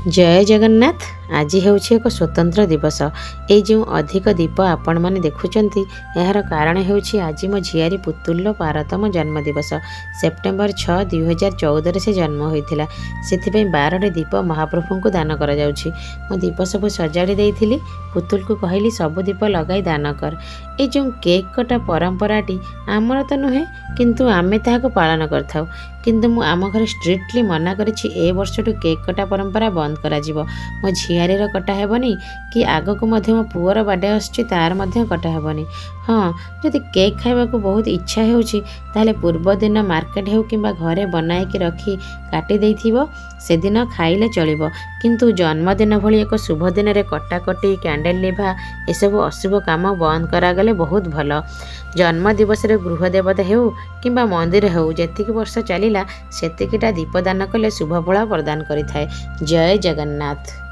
जय जगन्नाथ। आज हूँ एक स्वतंत्र दिवस। ये जो अधिक दीप आपण मैंने देखुंट यार कारण हूँ आज मो झियारी पुतुल पारतम जन्मदिवस। सेप्टेम्बर 6, 2014 से जन्म होता से 12 दीप महाप्रभु को दान कर मो दीप सब सजाड़ी देती पुतुल को कहली सब दीप लगाई दान कर। ये जो केक कटा परंपराटी आमर तो नुहे किंतु आमे ताहाको पालन करथाउ किंतु मु आम घर स्ट्रिक्टली मना करिछि ए वर्षटू केक कटा परंपरा बंद करा जिवो। मो झियारीर कटा हेबनी कि आगको मध्य मो पुअर बर्थडे आसछि तार मध्य कटा हेबनी। हाँ जदि केक खाइबा को बहुत इच्छा हेउछि ताले पूर्व दिन मार्केट हेउ किंबा घरे बनाइके रखी काटी देइथिबो से दिन खाइले चलिबो किंतु जन्मदिन भली एक शुभ दिन रे कटाकटी कैंडल लिभा एसबु अशुभ काम बंद करागले बहुत भल। जन्म दिवस रे गृह देवता हेउ किंबा मंदिर हेउ जेतिक वर्ष चलिला सेतिकिटा दीपदान कले शुभ फल प्रदान करिथाए। जय जगन्नाथ।